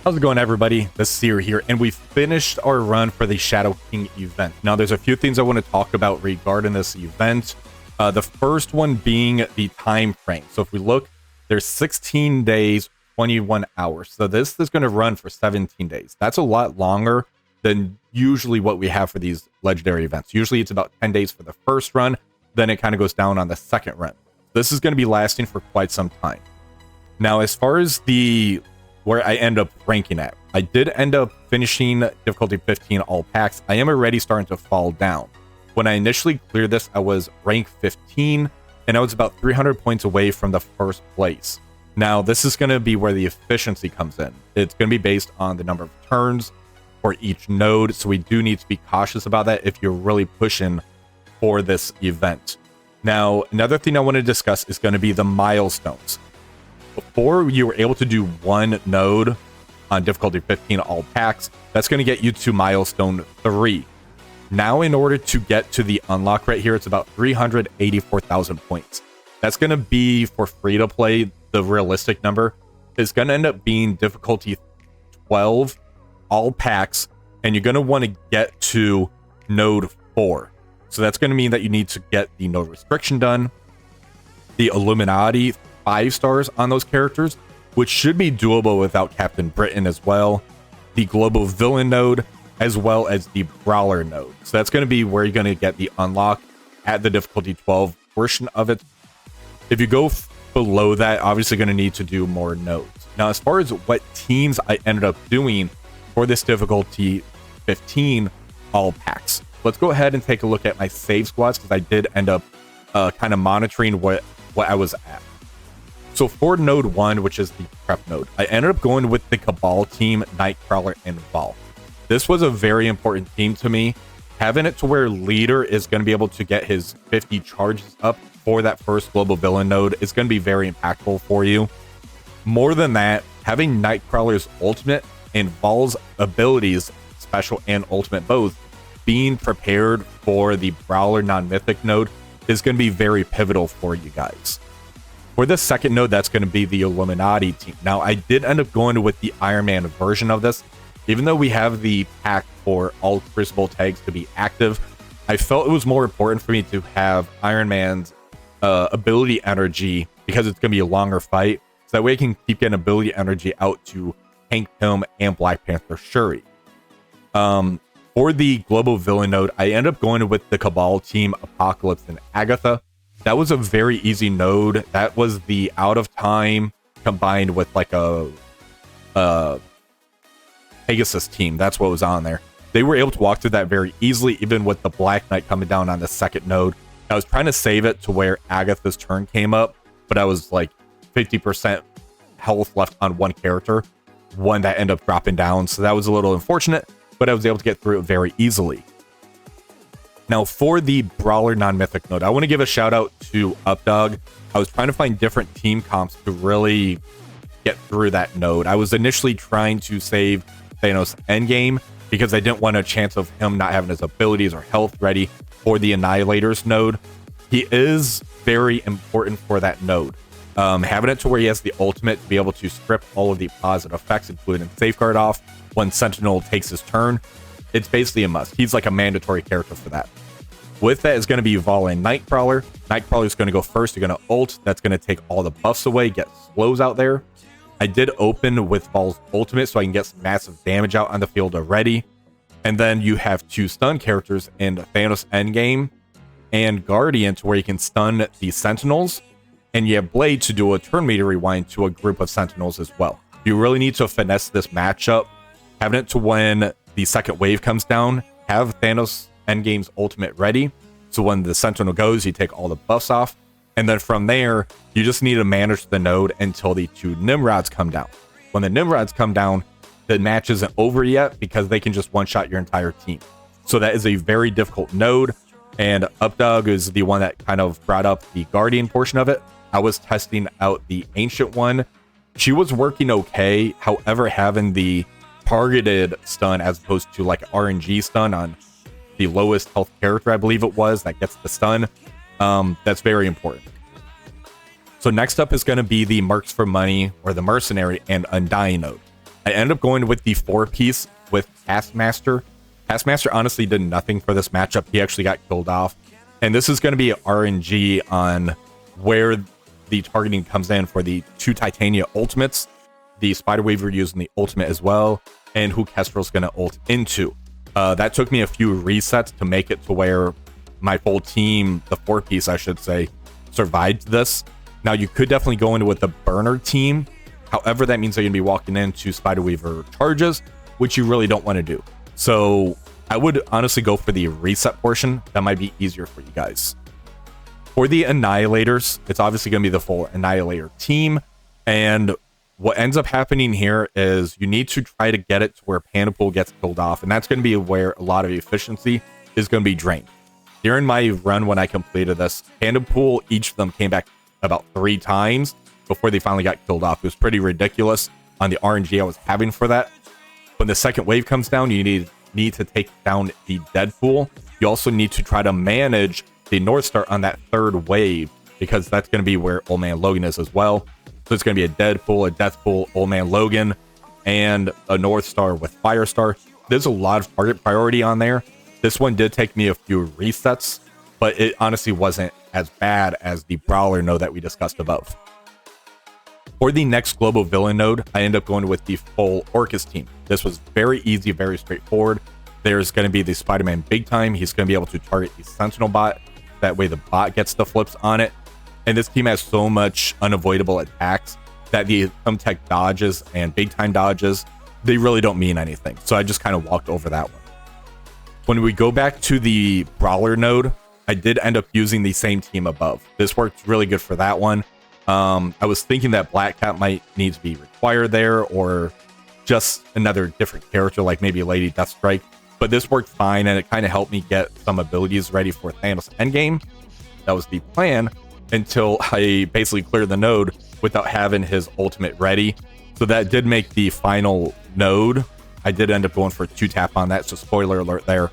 How's it going, everybody? This is Seer here, and we finished our run for the Shadow King event. Now, there's a few things I want to talk about regarding this event. The first one being the time frame. So if we look, there's 16 days, 21 hours. So this is going to run for 17 days. That's a lot longer than usually what we have for these legendary events. Usually it's about 10 days for the first run, then it kind of goes down on the second run. This is going to be lasting for quite some time. Now, as far as where I end up ranking at, I did end up finishing difficulty 15 all packs. I am already starting to fall down. When I initially cleared this, I was rank 15, and I was about 300 points away from the first place. Now, this is going to be where the efficiency comes in. It's going to be based on the number of turns for each node, so we do need to be cautious about that if you're really pushing for this event. Now, another thing I want to discuss is going to be the milestones. Before you were able to do one node on difficulty 15 all packs, that's going to get you to milestone 3. Now, in order to get to the unlock right here, it's about 384,000 points. That's going to be for free to play. The realistic number is going to end up being difficulty 12 all packs, and you're going to want to get to node 4. So that's going to mean that you need to get the node restriction done, the Illuminati 5 stars on those characters, which should be doable without Captain Britain as well, the global villain node, as well as the brawler node. So that's going to be where you're going to get the unlock at the difficulty 12 portion of it. If you go below that, obviously going to need to do more nodes. Now, as far as what teams I ended up doing for this difficulty 15 all packs, let's go ahead and take a look at my save squads, because I did end up kind of monitoring what I was at. So for node 1, which is the prep node, I ended up going with the Cabal team, Nightcrawler, and Vol. This was a very important team to me. Having it to where leader is going to be able to get his 50 charges up for that first global villain node is going to be very impactful for you. More than that, having Nightcrawler's ultimate and Vol's abilities, special and ultimate both, being prepared for the Brawler non-mythic node is going to be very pivotal for you guys. For the second node, that's going to be the Illuminati team. Now, I did end up going with the Iron Man version of this. Even though we have the pack for all Crucible tags to be active, I felt it was more important for me to have Iron Man's ability energy, because it's going to be a longer fight. So that way I can keep getting ability energy out to Hank Pym and Black Panther Shuri. For the global villain node, I ended up going with the Cabal team, Apocalypse and Agatha. That was a very easy node. That was the out of time combined with like a Pegasus team. That's what was on there. They were able to walk through that very easily, even with the Black Knight coming down on the second node. I was trying to save it to where Agatha's turn came up, but I was like 50% health left on one character, one that ended up dropping down. So that was a little unfortunate, but I was able to get through it very easily. Now, for the Brawler non-mythic node, I want to give a shout out to Updog. I was trying to find different team comps to really get through that node. I was initially trying to save Thanos Endgame because I didn't want a chance of him not having his abilities or health ready for the Annihilators node. He is very important for that node. Having it to where he has the ultimate to be able to strip all of the positive effects, including Safeguard off when Sentinel takes his turn, it's basically a must. He's like a mandatory character for that. With that is going to be Vol and Nightcrawler. Nightcrawler is going to go first. You're going to ult. That's going to take all the buffs away, get slows out there. I did open with Vol's ultimate so I can get some massive damage out on the field already. And then you have 2 stun characters in Thanos Endgame and Guardian, to where you can stun the Sentinels. And you have Blade to do a turn meter rewind to a group of Sentinels as well. You really need to finesse this matchup. Having it to when the second wave comes down, have Thanos Endgame's ultimate ready. So when the Sentinel goes, you take all the buffs off. And then from there, you just need to manage the node until the 2 Nimrods come down. When the Nimrods come down, the match isn't over yet because they can just one-shot your entire team. So that is a very difficult node. And Updog is the one that kind of brought up the Guardian portion of it. I was testing out the Ancient one. She was working okay. However, having the targeted stun as opposed to like RNG stun on the lowest health character, I believe it was, that gets the stun, that's very important. So next up is going to be the Mercs for Money, or the Mercenary and Undying node. I ended up going with the 4-piece with Taskmaster. Taskmaster honestly did nothing for this matchup. He actually got killed off. And this is going to be RNG on where the targeting comes in for the 2 Titania ultimates, the Spider Weaver using the ultimate as well, and who Kestrel's going to ult into. That took me a few resets to make it to where my full team, the 4-piece I should say, survived this. Now you could definitely go into with the burner team. However, that means they're going to be walking into Spider Weaver charges, which you really don't want to do. So I would honestly go for the reset portion. That might be easier for you guys. For the Annihilators, it's obviously going to be the full Annihilator team. And what ends up happening here is you need to try to get it to where Panda Pool gets killed off. And that's going to be where a lot of efficiency is going to be drained. During my run when I completed this, Panda Pool, each of them came back about 3 times before they finally got killed off. It was pretty ridiculous on the RNG I was having for that. When the second wave comes down, you need to take down the Deadpool. You also need to try to manage the North Star on that 3rd wave, because that's going to be where Old Man Logan is as well. So it's going to be a Deadpool, a Deathpool, Old Man Logan, and a North Star with Firestar. There's a lot of target priority on there. This one did take me a few resets, but it honestly wasn't as bad as the Brawler node that we discussed above. For the next global villain node, I end up going with the full Orcus team. This was very easy, very straightforward. There's going to be the Spider-Man Big Time. He's going to be able to target the Sentinel bot. That way the bot gets the flips on it. And this team has so much unavoidable attacks that the thumbtack dodges and Big Time dodges, they really don't mean anything. So I just kind of walked over that one. When we go back to the Brawler node, I did end up using the same team above. This worked really good for that one. I was thinking that Black Cat might need to be required there, or just another different character like maybe Lady Deathstrike. But this worked fine, and it kind of helped me get some abilities ready for Thanos Endgame. That was the plan until I basically cleared the node without having his ultimate ready. So that did make the final node. I did end up going for 2-tap on that, so spoiler alert there.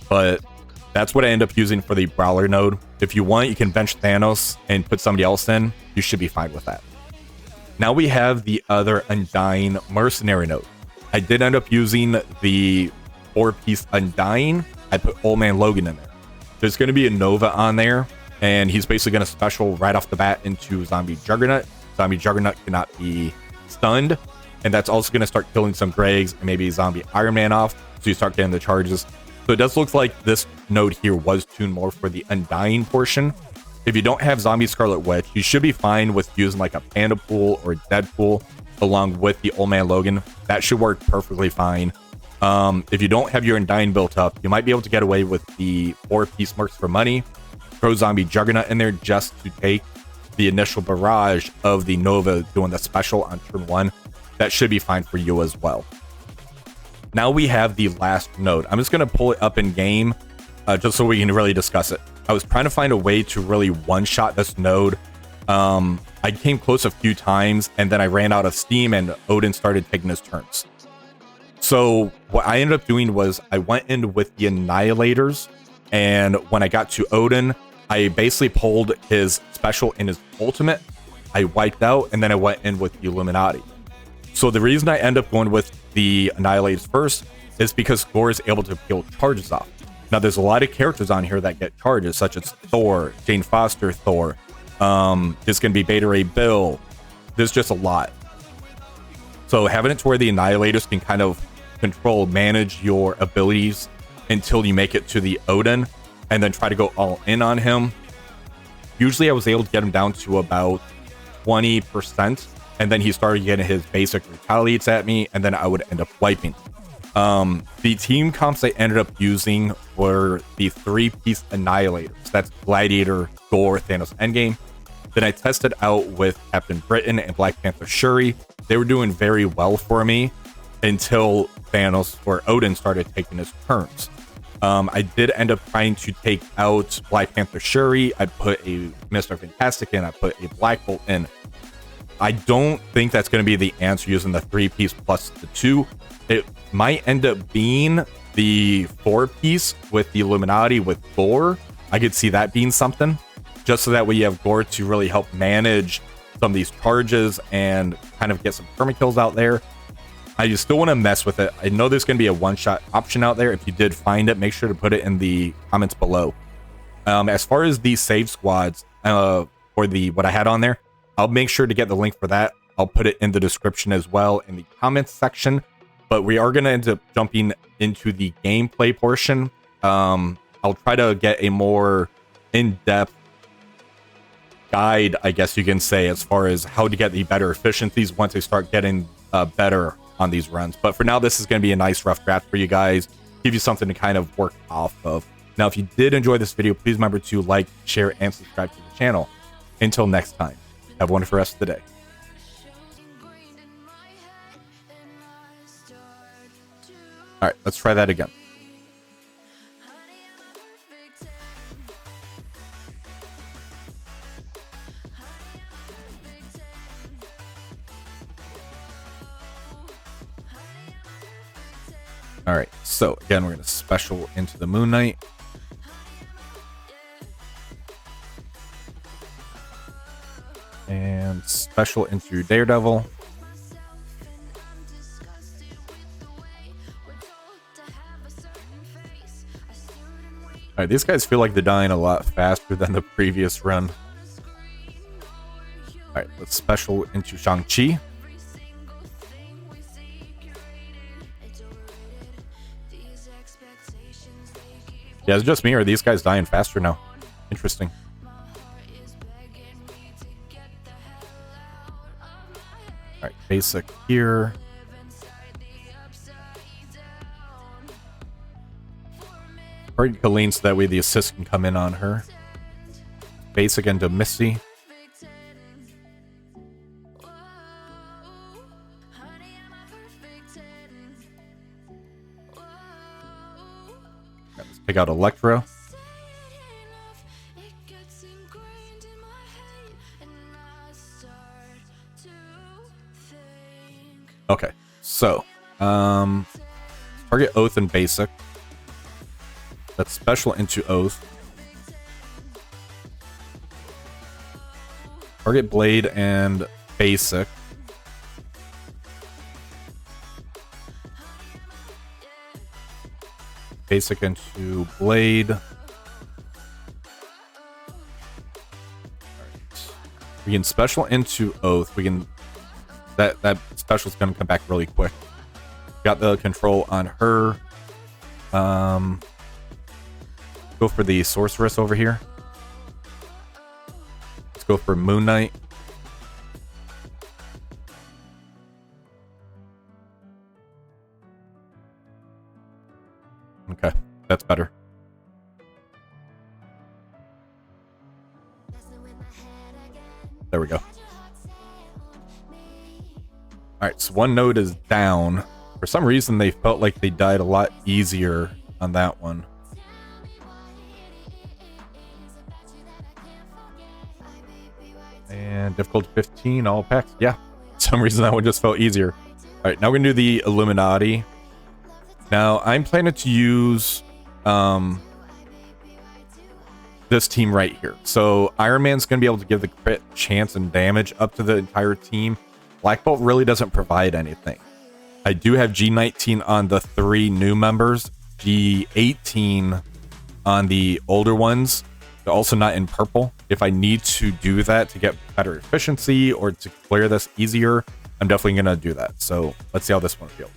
But that's what I end up using for the Brawler node. If you want, you can bench Thanos and put somebody else in. You should be fine with that. Now we have the other Undying Mercenary node. I did end up using the 4-piece Undying. I put Old Man Logan in there. There's going to be a Nova on there, and he's basically going to special right off the bat into Zombie Juggernaut. Zombie Juggernaut cannot be stunned, and that's also going to start killing some Gregs and maybe Zombie Iron Man off, so you start getting the charges. So it does look like this node here was tuned more for the Undying portion. If you don't have Zombie Scarlet Witch, you should be fine with using like a Panda Pool or Deadpool along with the Old Man Logan. That should work perfectly fine. If you don't have your Undying built up, you might be able to get away with the 4-piece Mercs for money. Throw Zombie Juggernaut in there just to take the initial barrage of the Nova doing the special on turn 1. That should be fine for you as well. Now we have the last node. I'm just going to pull it up in game just so we can really discuss it. I was trying to find a way to really one-shot this node. I came close a few times, and then I ran out of steam, and Odin started taking his turns. So what I ended up doing was I went in with the Annihilators, and when I got to Odin, I basically pulled his special and his ultimate. I wiped out, and then I went in with the Illuminati. So the reason I end up going with the Annihilators first is because Gore is able to peel charges off. Now, there's a lot of characters on here that get charges, such as Thor, Jane Foster Thor. There's going to be Beta Ray Bill. There's just a lot. So having it to where the Annihilators can kind of manage your abilities until you make it to the Odin, and then try to go all in on him. Usually I was able to get him down to about 20%, and then he started getting his basic retaliates at me, and then I would end up wiping. The team comps I ended up using were the 3-piece Annihilators. That's Gladiator, Gore, Thanos Endgame. Then I tested out with Captain Britain and Black Panther Shuri. They were doing very well for me until Thanos or Odin started taking his turns. I did end up trying to take out Black Panther Shuri. I put a Mr. Fantastic in. I put a Black Bolt in. I don't think that's going to be the answer using the 3-piece plus the 2. It might end up being the 4-piece with the Illuminati with Gore. I could see that being something, just so that way you have Gore to really help manage some of these charges and kind of get some perma kills out there. I still want to mess with it. I know there's going to be a one-shot option out there. If you did find it, make sure to put it in the comments below. As far as the save squads, or what I had on there, I'll make sure to get the link for that. I'll put it in the description as well in the comments section. But we are going to end up jumping into the gameplay portion. I'll try to get a more in-depth guide, I guess you can say, as far as how to get the better efficiencies once I start getting better on these runs. But for now, this is going to be a nice rough draft for you guys, give you something to kind of work off of. Now, if you did enjoy this video, please remember to like, share, and subscribe to the channel. Until next time, have a wonderful rest of the day. All right, let's try that again. All right, so again, we're going to special into the Moon Knight. And special into Daredevil. All right, these guys feel like they're dying a lot faster than the previous run. All right, let's special into Shang-Chi. Yeah, it's just me, or are these guys dying faster now? Interesting. Alright, basic here. Target Colleen so that way the assist can come in on her. Basic into Missy. Let's pick out Electro. Okay, so target Oath and Basic. That's special into Oath. Target Blade and Basic. Basic into Blade. All right. We can special into Oath. We can that special is going to come back really quick. Got the control on her. Go for the Sorceress over here. Let's go for Moon Knight. Okay, that's better. There we go. Alright, so one node is down. For some reason, they felt like they died a lot easier on that one. And difficulty 15, all packs. Yeah, for some reason that one just felt easier. Alright, now we're going to do the Illuminati. Now, I'm planning to use this team right here. So, Iron Man's going to be able to give the crit chance and damage up to the entire team. Black Bolt really doesn't provide anything. I do have G19 on the 3 new members, G18 on the older ones. They're also not in purple. If I need to do that to get better efficiency or to clear this easier, I'm definitely going to do that. So let's see how this one feels.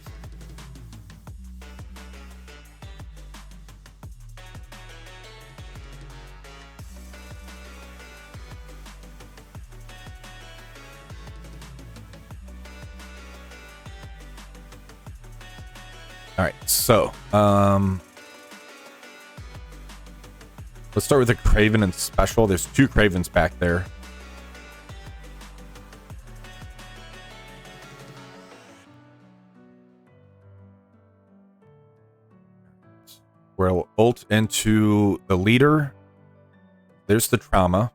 All right, so let's start with the Kraven and Special. There's 2 Kravens back there. We'll ult into the leader. There's the trauma.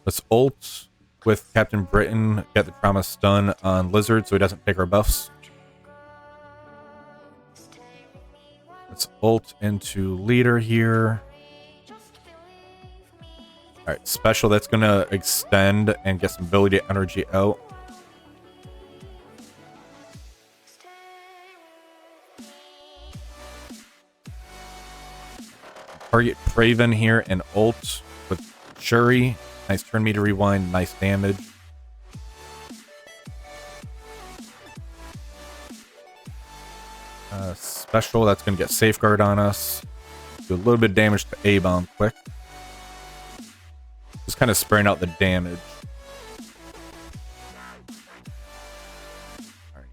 Let's ult with Captain Britain, get the trauma stun on Lizard so he doesn't take our buffs. Let's ult into leader here. Alright, Alright, special, that's gonna extend and get some ability energy out. Target Craven here and ult with Shuri. Nice turn meter rewind, nice damage. Special, that's going to get Safeguard on us. Do a little bit of damage to A-Bomb quick. Just kind of spraying out the damage. Alright.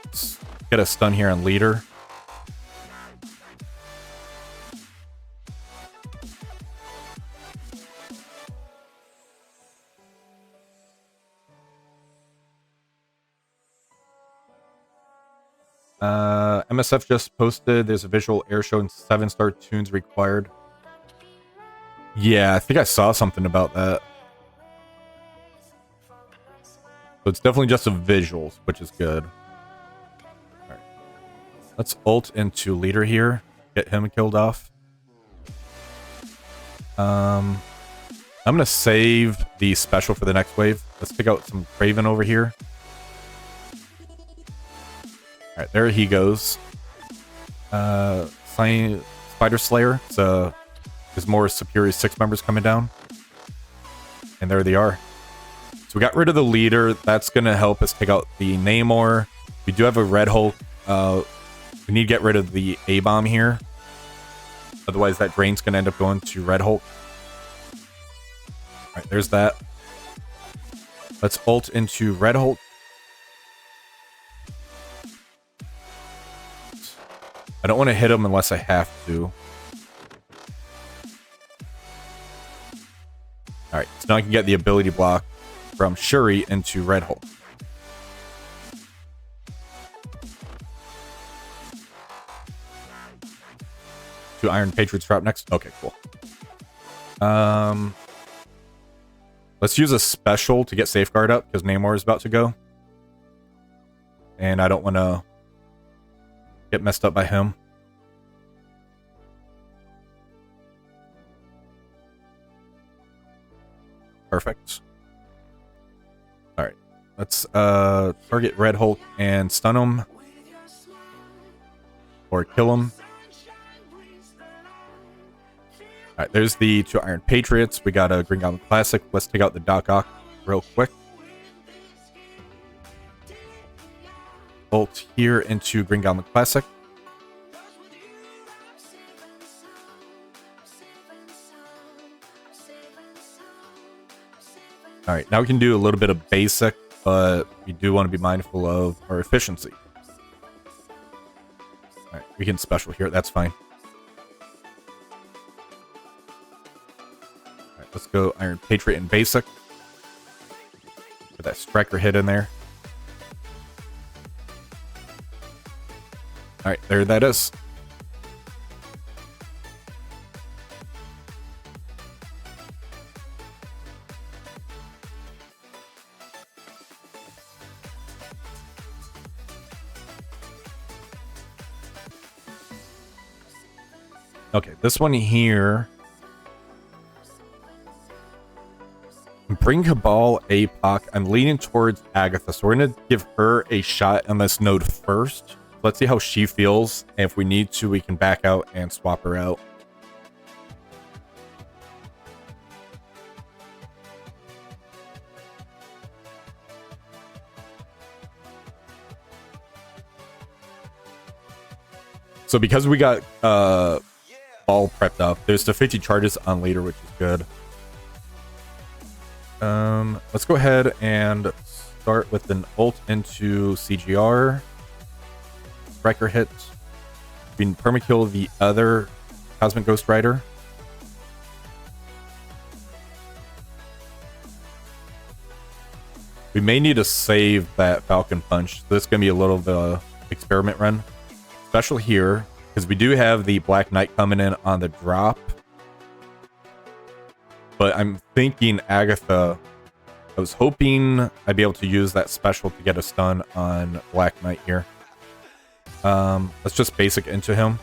Let's get a stun here on Leader. MSF just posted there's a visual air show and 7-star tunes required. Yeah, I think I saw something about that. So it's definitely just a visuals, which is good. Alright. Let's ult into Leader here. Get him killed off. I'm gonna save the special for the next wave. Let's pick out some Craven over here. Alright, there he goes. Spider Slayer. So there's more Superior 6 members coming down. And there they are. So we got rid of the Leader. That's going to help us take out the Namor. We do have a Red Hulk. We need to get rid of the A-Bomb here. Otherwise that drain's going to end up going to Red Hulk. Alright, there's that. Let's ult into Red Hulk. I don't want to hit him unless I have to. Alright, so now I can get the ability block from Shuri into Red Hulk. Two Iron Patriots drop next. Okay, cool. Let's use a special to get Safeguard up because Namor is about to go. And I don't want to get messed up by him. Perfect. Alright. Let's target Red Hulk and stun him. Or kill him. Alright, there's the 2 Iron Patriots. We got a Green Goblin Classic. Let's take out the Doc Ock real quick. Ult here into Green Goblin Classic. Alright, now we can do a little bit of basic, but we do want to be mindful of our efficiency. Alright, we can special here, that's fine. Alright, let's go Iron Patriot and basic. Put that striker hit in there. Alright, there that is. Okay, this one here. Bring Cabal, APOC. I'm leaning towards Agatha, so we're going to give her a shot on this node first. Let's see how she feels, and if we need to, we can back out and swap her out. So because we got all prepped up, there's the 50 charges on Leader, which is good. Let's go ahead and start with an ult into CGR. Striker hit. We can permakill the other Cosmic Ghost Rider. We may need to save that Falcon Punch. This is going to be a little bit of an experiment run. Special here, because we do have the Black Knight coming in on the drop. But I'm thinking Agatha, I was hoping I'd be able to use that special to get a stun on Black Knight here. Let's just basic into him.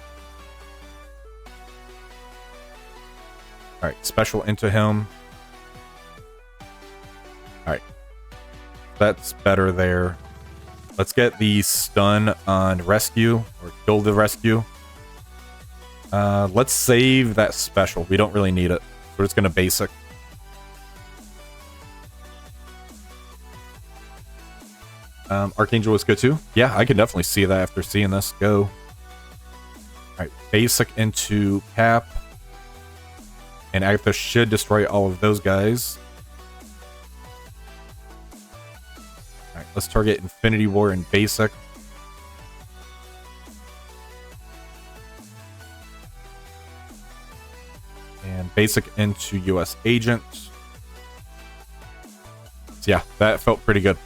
Alright, special into him. That's better there. Let's get the stun on rescue, or kill the rescue. Let's save that special. We don't really need it. We're just going to basic. Archangel was good too. Yeah, I can definitely see that after seeing this. Go. Alright, basic into Cap. And Agatha should destroy all of those guys. Alright, let's target Infinity War in basic. And basic into US Agent. So yeah, that felt pretty good.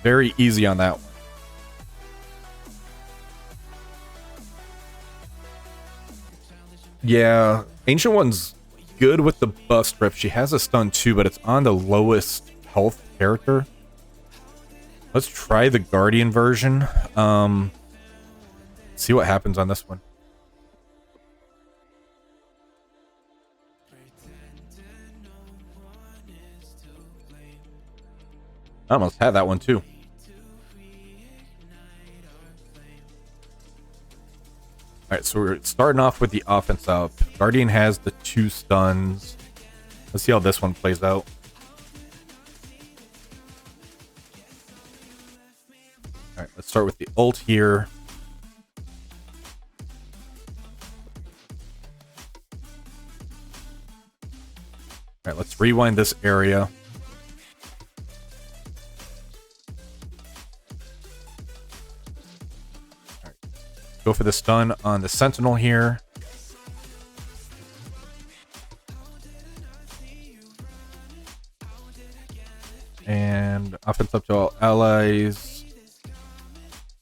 Very easy on that one. Yeah, Ancient One's good with the buff strip. She has a stun too, but it's on the lowest health character. Let's try the Guardian version. See what happens on this one. I almost had that one too. Alright, so we're starting off with the offense up. Guardian has the 2 stuns. Let's see how this one plays out. Alright, let's start with the ult here. Alright, let's rewind this area. Go for the stun on the Sentinel here. And offense up to all allies.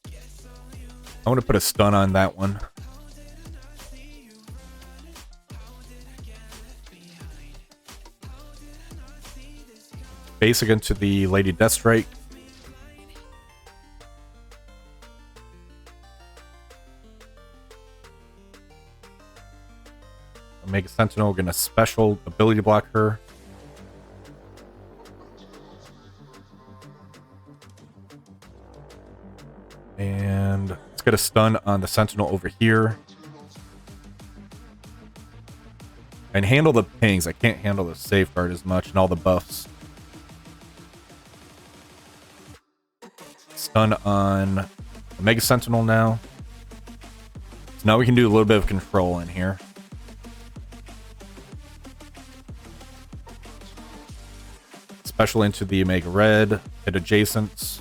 I want to put a stun on that one. Basic into the Lady Deathstrike. Omega Sentinel gonna special ability block her. And let's get a stun on the Sentinel over here. And handle the pings. I can't handle the safeguard as much and all the buffs. Stun on Omega Sentinel now. So now we can do a little bit of control in here. Special into the Omega Red, hit adjacents.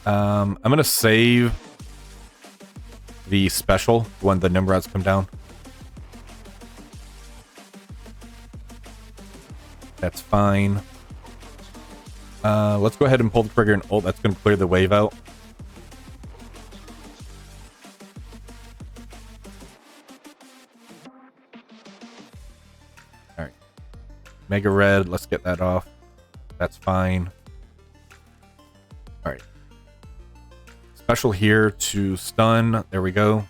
I'm gonna save the special when the Nimrods come down. That's fine. Let's go ahead and pull the trigger and ult. That's gonna clear the wave out. Alright. Mega Red, let's get that off. That's fine. Alright. Special here to stun. There we go.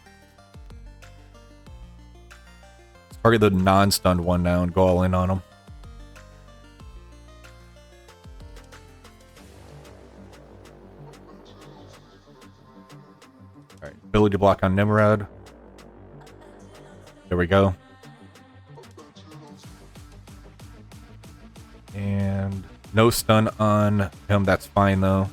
Let's target the non-stunned one now and go all in on him. Alright, ability block on Nimrod. There we go. And no stun on him, that's fine though.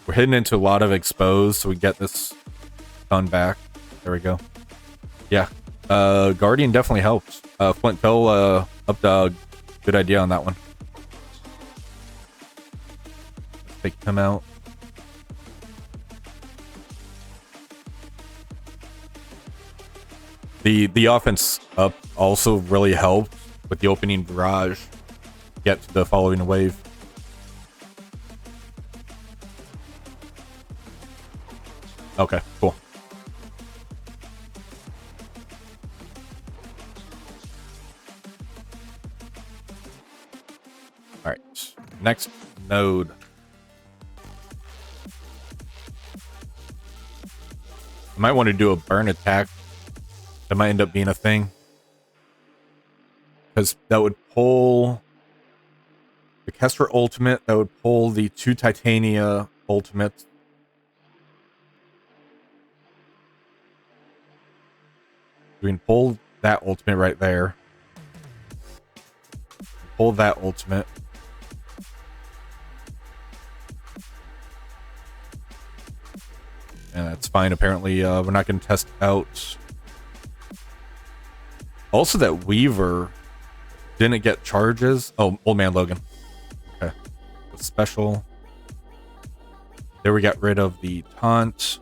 We're hitting into a lot of exposed, so we get this stun back. There we go. Yeah. Guardian definitely helps. Flint Pill up dog. Good idea on that one. Let's take him out. The offense up also really helped with the opening barrage. Get to the following wave. Okay, cool. All right, next node. I might want to do a burn attack. That might end up being a thing. Because that would pull the Kestra ultimate. That would pull the 2 Titania ultimates. We can pull that ultimate right there. Pull that ultimate. And that's fine. Apparently, we're not going to test out. Also, that Weaver didn't get charges. Oh, Old Man Logan. Okay. Special. There we got rid of the taunt.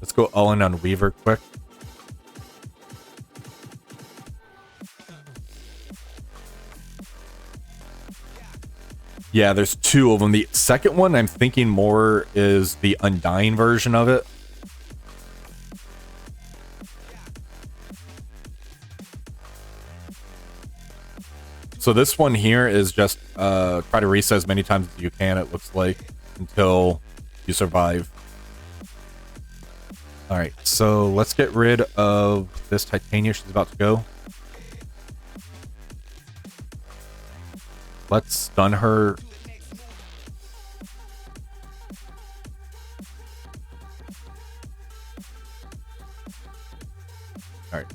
Let's go all in on Weaver quick. Yeah, there's 2 of them. The second one, I'm thinking more is the Undying version of it. So this one here is just try to reset as many times as you can, it looks like, until you survive. Alright, so let's get rid of this Titania. She's about to go. Let's stun her. Alright.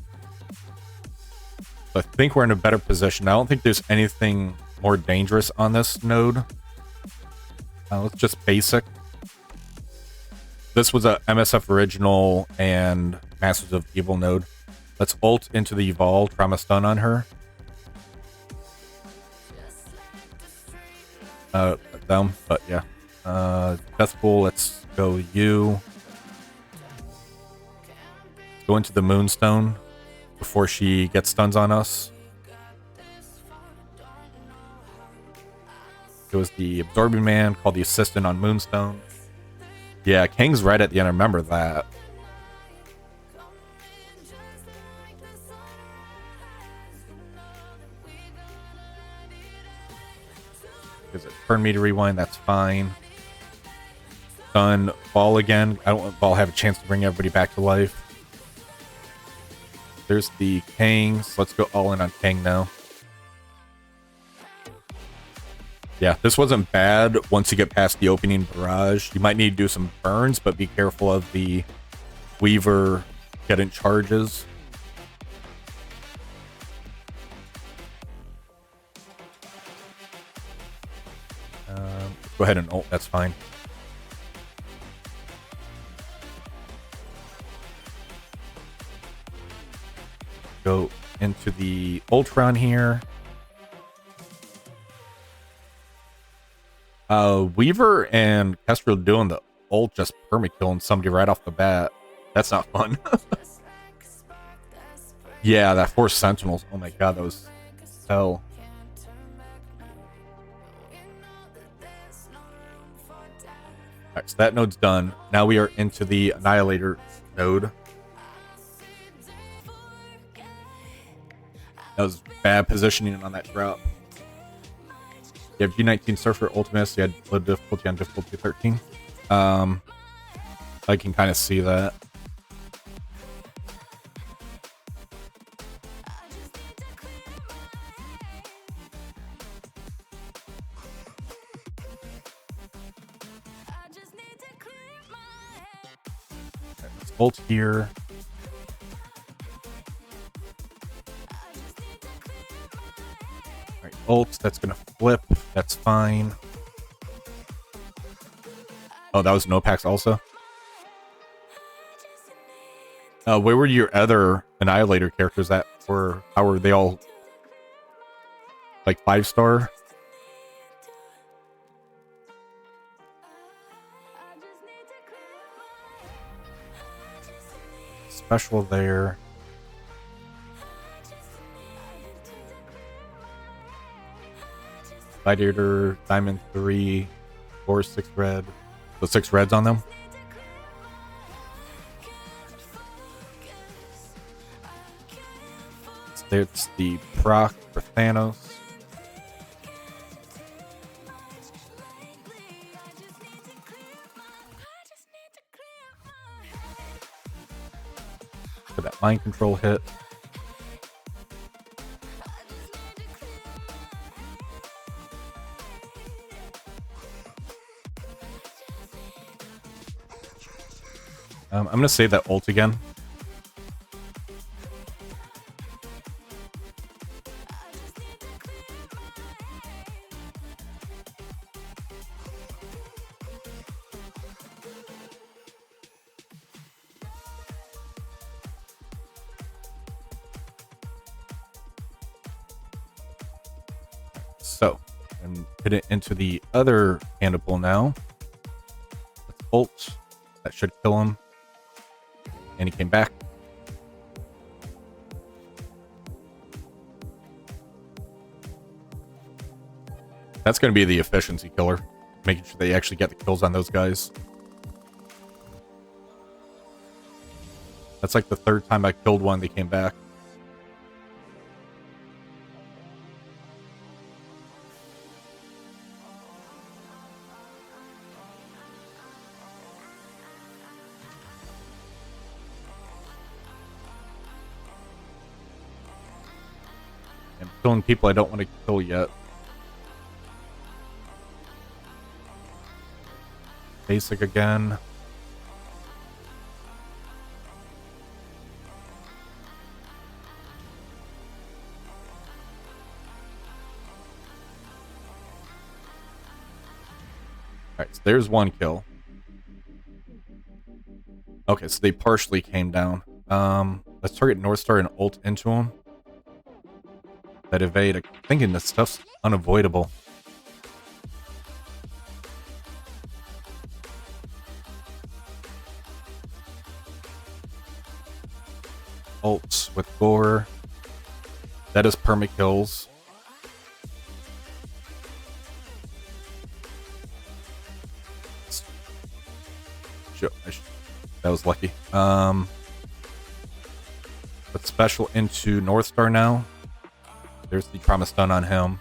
So I think we're in a better position. I don't think there's anything more dangerous on this node. Let's just basic. This was a MSF original and Masters of Evil node. Let's ult into the Evolve, trauma stun on her. Them, but yeah. Deathpool, let's go you. Let's go into the Moonstone before she gets stuns on us. It was the Absorbing Man called the Assistant on Moonstone. Yeah, King's right at the end, I remember that. Is it turn me to rewind? That's fine. Done. Ball again. I don't want Ball have a chance to bring everybody back to life. There's the Kangs. Let's go all in on Kang now. Yeah, this wasn't bad once you get past the opening barrage. You might need to do some burns, but be careful of the Weaver getting charges. Go ahead and ult, that's fine. Go into the Ultron here. Weaver and Kestrel doing the ult just perma-killing somebody right off the bat. That's not fun. Yeah, that 4 Sentinels. Oh my god, that was hell. Alright, so that node's done. Now we are into the Annihilator node. That was bad positioning on that drop. You have G19 Surfer Ultimates. You had low difficulty on difficulty 13. I can kind of see that. Let's ult here. Alright, ult. That's gonna flip. That's fine. Oh, that was no packs also. Where were your other Annihilator characters that were? How were they all like 5-star? Special there. Gladiator, Diamond 3, 4, 6 red. So 6 reds on them. It's the proc for Thanos. Mind control hit. I'm going to save that ult again. So, and hit it into the other cannibal now. Let's ult. That should kill him. And he came back. That's going to be the efficiency killer. Making sure they actually get the kills on those guys. That's like the third time I killed one, they came back. I'm killing people I don't want to kill yet. Basic again. Alright, so there's one kill. Okay, so they partially came down. Let's target North Star and ult into him. That evade. I'm thinking this stuff's unavoidable. Ults with gore. That is perma kills. That was lucky. Put special into North Star now. There's the trauma stun on him.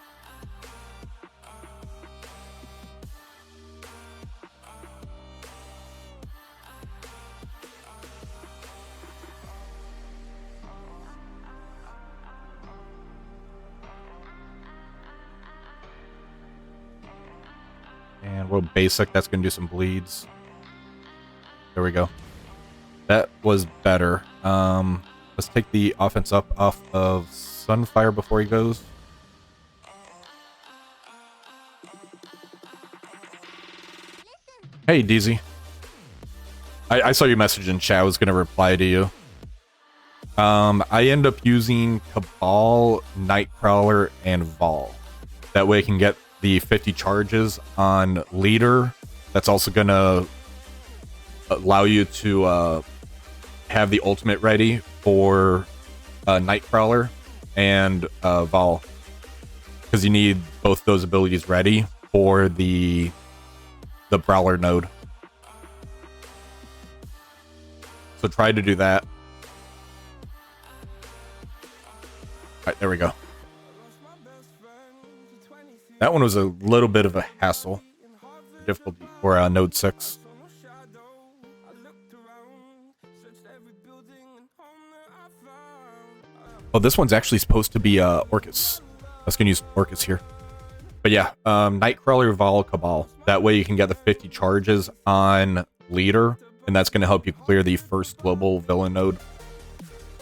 And we'll basic. That's going to do some bleeds. There we go. That was better. Let's take the offense up off of Sunfire before he goes. Hey, DZ. I saw your message in chat. I was going to reply to you. I end up using Cabal, Nightcrawler, and Vol. That way I can get the 50 charges on Leader. That's also going to allow you to have the ultimate ready for Nightcrawler and Vol. Because you need both those abilities ready for the Brawler node. So try to do that. Alright, there we go. That one was a little bit of a hassle. Difficulty for node 6. Oh, this one's actually supposed to be Orcus. I was gonna use Orcus here. But yeah, Nightcrawler, Vol, Cabal. That way you can get the 50 charges on Leader, and that's gonna help you clear the first global villain node.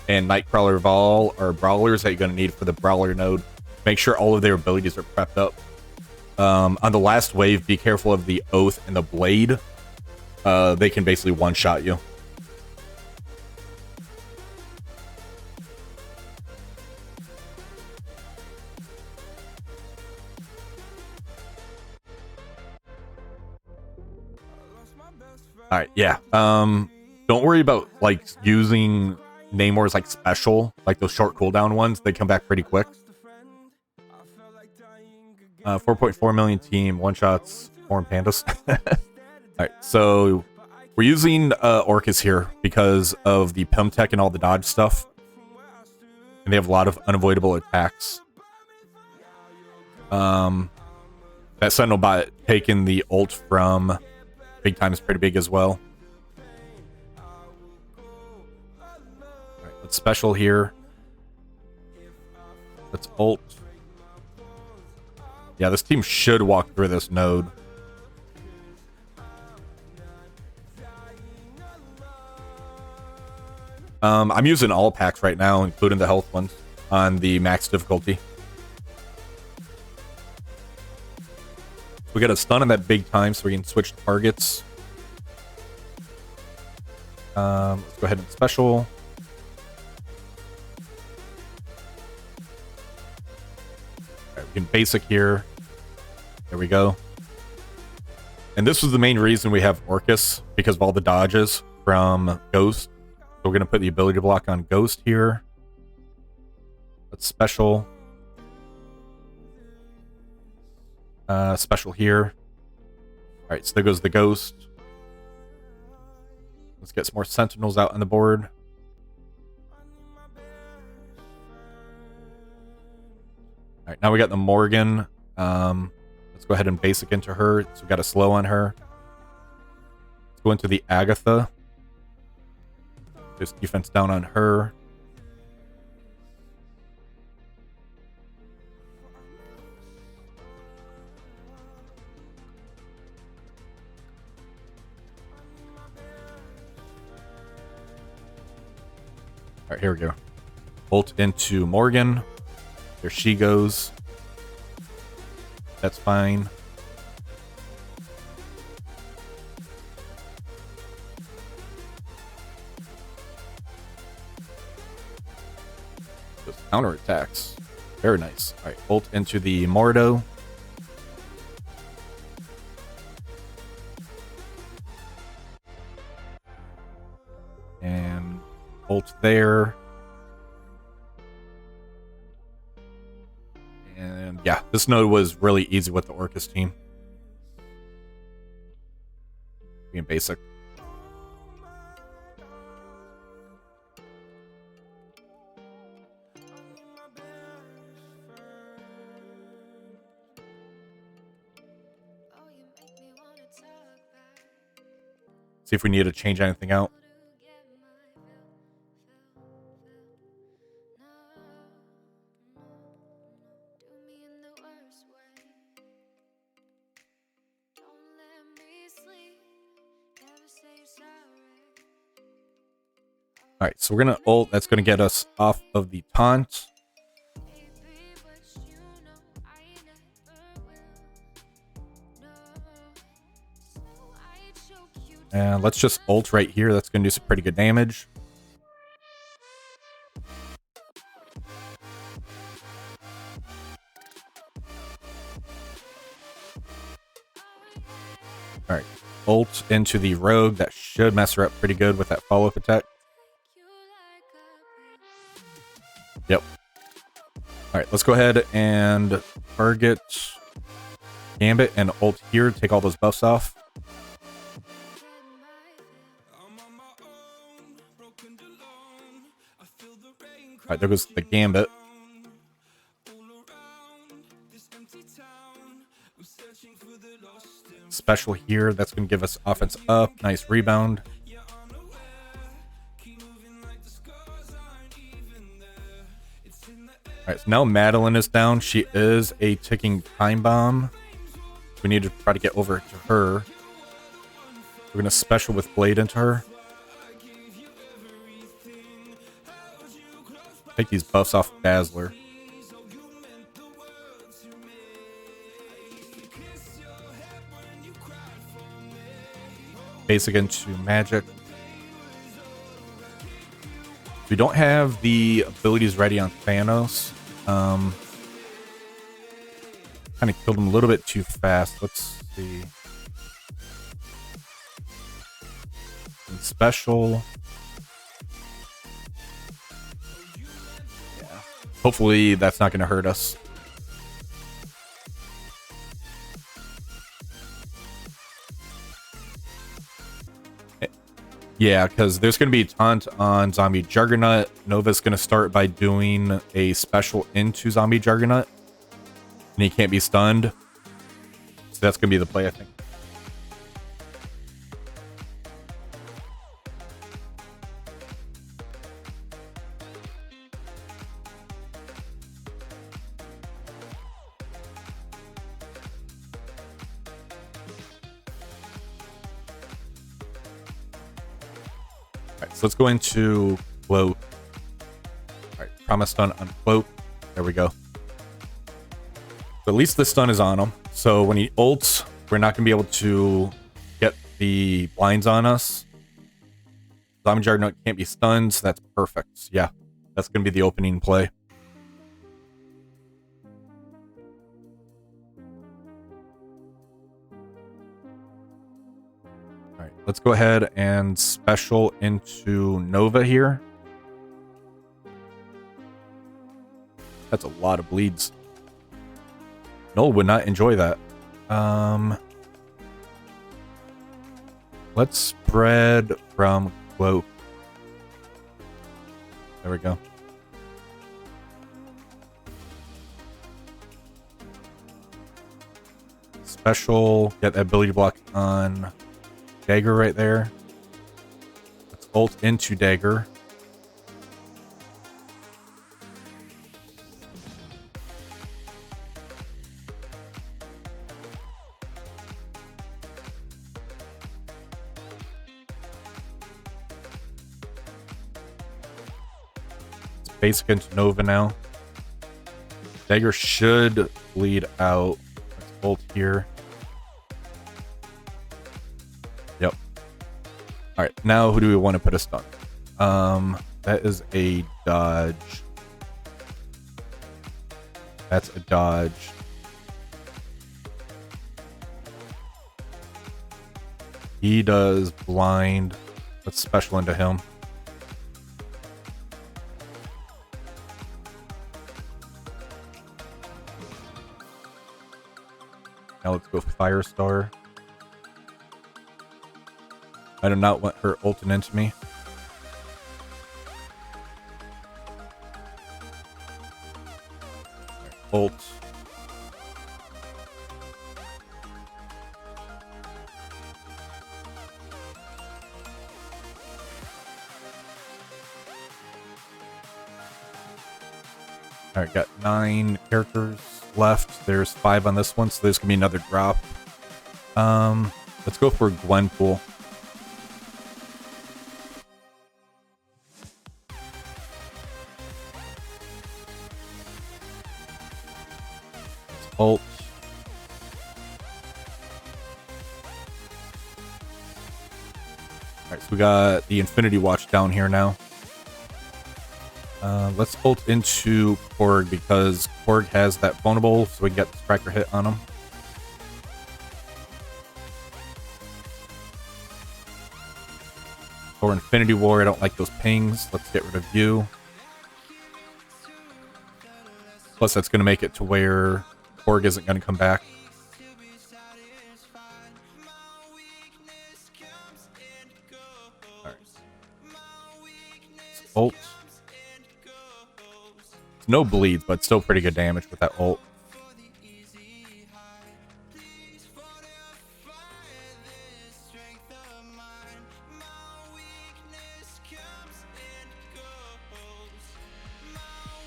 And Nightcrawler, Vol are brawlers that you're gonna need for the Brawler node. Make sure all of their abilities are prepped up. On the last wave, be careful of the Oath and the Blade. They can basically one-shot you. Alright, yeah. Don't worry about, like, using Namor's, like, special. Like, those short cooldown ones. They come back pretty quick. 4.4 million team, one-shots, foreign pandas. Alright, so we're using Orcus here because of the Pim Tech and all the dodge stuff. And they have a lot of unavoidable attacks. That Sentinel bot taking the ult from Big Time is pretty big as well. Alright, Let's special here. Let's ult. Yeah, this team should walk through this node. I'm using all packs right now, including the health ones, on the max difficulty. We got a stun on that big time, so we can switch targets. Let's go ahead and special. Right, we can basic here. There we go. And this was the main reason we have Orcus, because of all the dodges from Ghost. So we're going to put the ability block on Ghost here. Let's special. Special here. Alright, so there goes the Ghost. Let's get some more Sentinels out on the board. Alright, now we got the Morgan. Let's go ahead and basic into her. So we got a slow on her. Let's go into the Agatha. Just defense down on her. Alright, here we go. Ult into Morgan. There she goes. That's fine. Those counterattacks. Very nice. Alright, ult into the Mordo. And ult there. And yeah, this node was really easy with the Orcus team. Being basic. See if we need to change anything out. Alright, so we're going to ult. That's going to get us off of the taunt. And let's just ult right here. That's going to do some pretty good damage. Alright, ult into the rogue. That should mess her up pretty good with that follow-up attack. Yep. Alright, let's go ahead and target Gambit and ult here to take all those buffs off. Alright, there goes the Gambit. Special here, that's going to give us offense up. Nice rebound. Alright, so now Madeline is down. She is a ticking time bomb. We need to try to get over to her. We're going to special with Blade into her. Take these buffs off Dazzler. Basic into magic. We don't have the abilities ready on Thanos. Kind of killed him a little bit too fast. Let's see. And special. Yeah. Hopefully that's not going to hurt us. Yeah, because there's going to be a taunt on Zombie Juggernaut. Nova's going to start by doing a special into Zombie Juggernaut. And he can't be stunned. So that's going to be the play, I think. Alright, so let's go into Cloak. Alright, promise stun on Cloak. There we go. So at least the stun is on him. So when he ults, we're not going to be able to get the blinds on us. Zombie Juggernaut can't be stunned, so that's perfect. Yeah, that's going to be the opening play. Alright, let's go ahead and special into Nova here. That's a lot of bleeds. Noel would not enjoy that. Let's spread from Cloak. There we go. Special, get that ability block on Dagger right there. Let's ult into Dagger. Basic into Nova now. Dagger should bleed out. Let's ult here. Yep. Alright, now who do we want to put a stun? That is a dodge. That's a dodge. He does blind. Let's special into him. Now let's go Firestar. I do not want her ulting into me. Ult. Alright, got 9 characters left. There's 5 on this one, so there's gonna be another drop. Let's go for Gwenpool. Let's ult. Alright, so we got the Infinity Watch down here now. Let's ult into Korg because Korg has that vulnerable, so we can get the striker hit on him. For Infinity War, I don't like those pings. Let's get rid of you. Plus, that's going to make it to where Korg isn't going to come back. Alright. Ult. No bleeds, but still pretty good damage with that ult.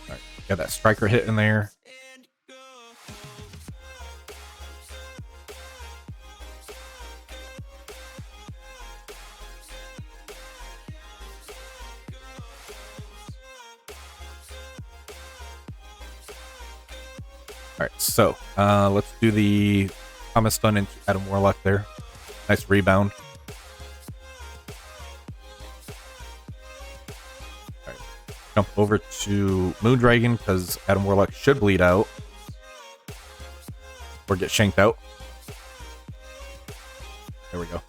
Alright, got that striker hit in there. Alright, so let's do the Thomas stun into Adam Warlock there. Nice rebound. Alright, jump over to Moondragon because Adam Warlock should bleed out. Or get shanked out. There we go.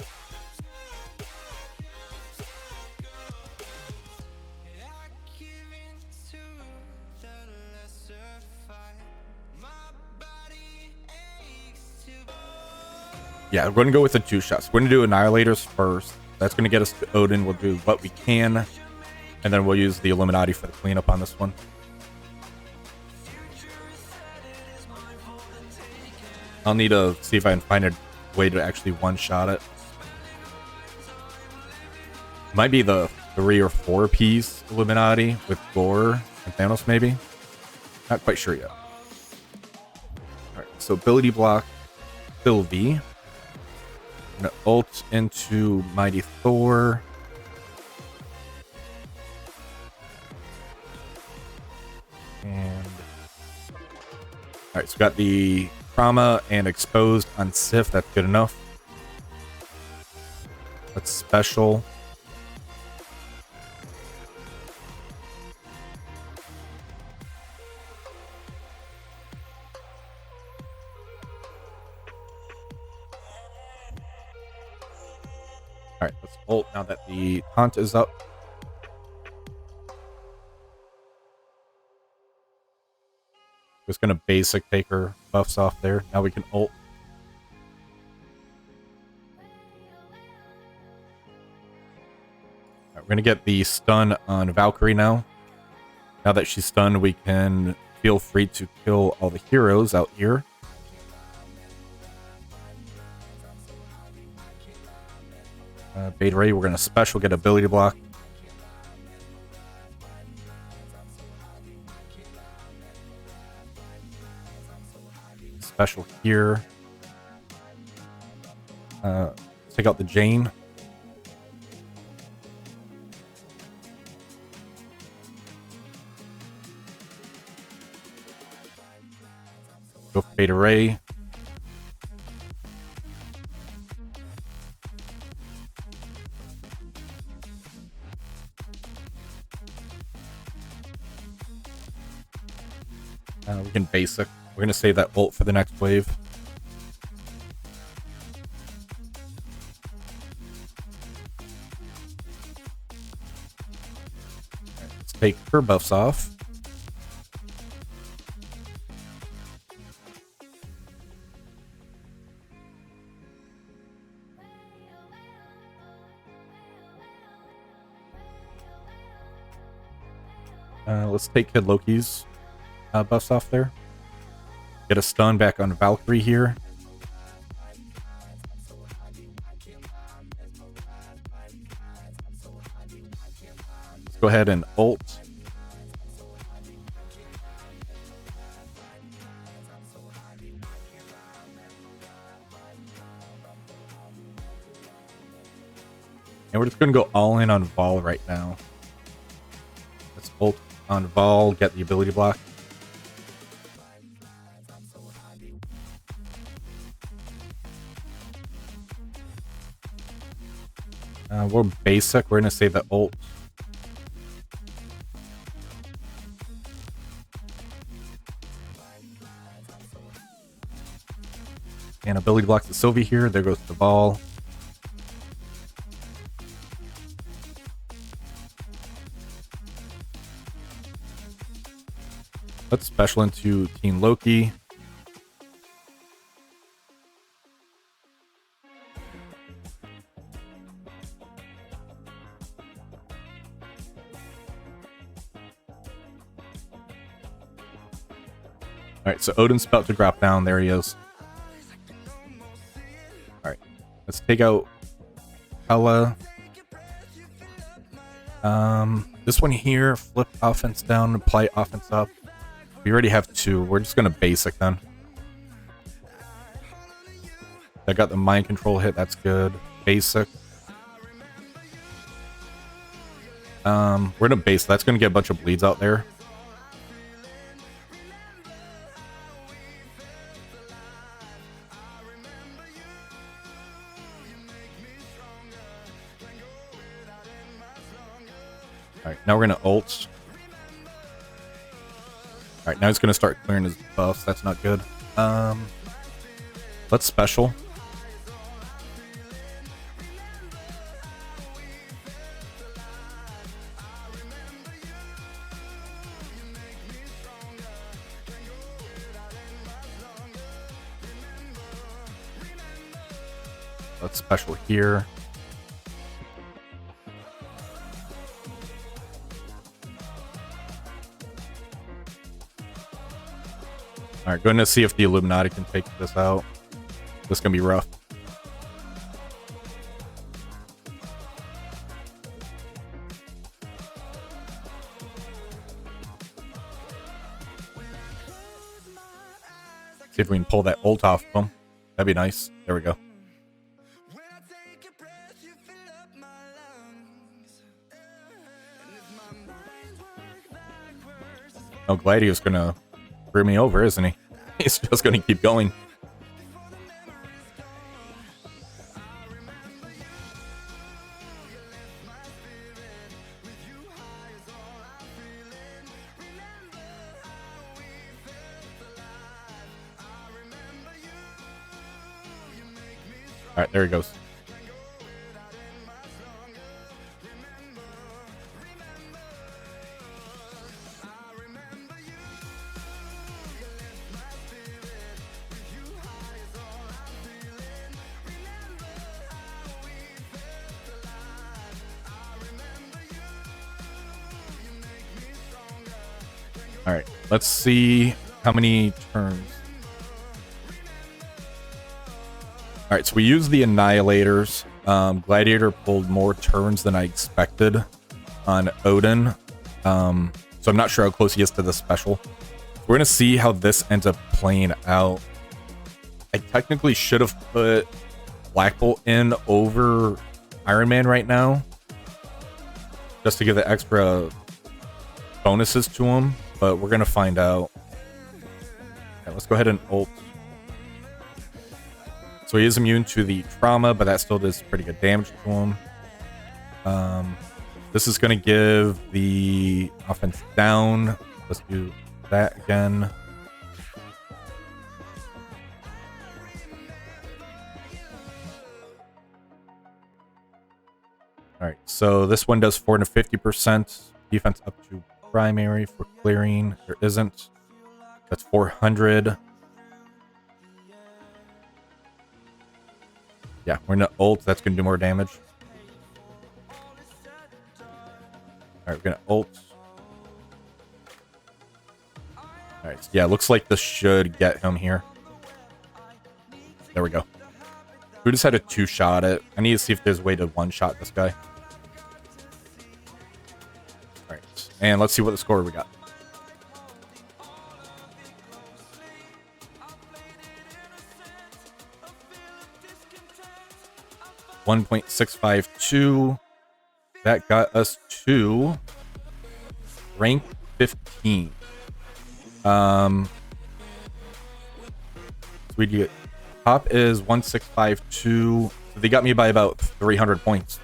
Yeah, we're going to go with the 2 shots. We're going to do Annihilators first. That's going to get us to Odin. We'll do what we can. And then we'll use the Illuminati for the cleanup on this one. I'll need to see if I can find a way to actually one-shot it. Might be the 3 or 4 piece Illuminati with Gore and Thanos, maybe. Not quite sure yet. Alright, so ability block Sylvie. I'm gonna ult into Mighty Thor. And all right, so we got the trauma and exposed on Sif. That's good enough. That's special. All right, let's ult now that the taunt is up. Just gonna basic take her buffs off there. Now we can ult. All right, we're gonna get the stun on Valkyrie now. Now that she's stunned, we can feel free to kill all the heroes out here. Beta Ray, we're gonna special get ability block. Special here. Take out the Jane. Go for Beta Ray. We can basic. We're gonna save that ult for the next wave. Right, let's take her buffs off. Let's take Kid Loki's buffs off there. Get a stun back on Valkyrie here. Let's go ahead and ult. And we're just going to go all in on Vol right now. Let's ult on Vol, get the ability block. We're basic. We're going to save the ult. And ability blocks the Sylvie here. There goes the Vol. Let's special into Teen Loki. Alright, so Odin's about to drop down. There he is. Alright, let's take out Hela. This one here, flip offense down, apply offense up. We already have two. We're just gonna basic then. I got the mind control hit, that's good. Basic. We're gonna base. That's gonna get a bunch of bleeds out there. Alright, now we're gonna ult. Alright, now he's gonna start clearing his buffs. That's not good. Let's special. Let's special here. Alright, going to see if the Illuminati can take this out. This is going to be rough. See if we can pull that ult off of him. That'd be nice. There we go. Oh, Gladio's gonna screw me over, isn't he? He's just gonna keep going. All right, there he goes. All right, let's see how many turns. All right, so we used the Annihilators. Gladiator pulled more turns than I expected on Odin. So I'm not sure how close he is to the special. We're going to see how this ends up playing out. I technically should have put Black Bolt in over Iron Man right now, just to give the extra bonuses to him, but we're going to find out. Okay, let's go ahead and ult. So he is immune to the trauma, but that still does pretty good damage to him. This is going to give the offense down. Let's do that again. All right, so this one does 450% defense up to primary for clearing. There isn't. That's 400. Yeah, we're gonna ult. That's gonna do more damage. All right, we're gonna ult. All right, yeah, looks like this should get him here. There we go. We just had a 2-shot it. I need to see if there's a way to 1-shot this guy. All right, and let's see what the score we got. .652. That got us to rank 15. So we get top is 1652. So they got me by about 300 points.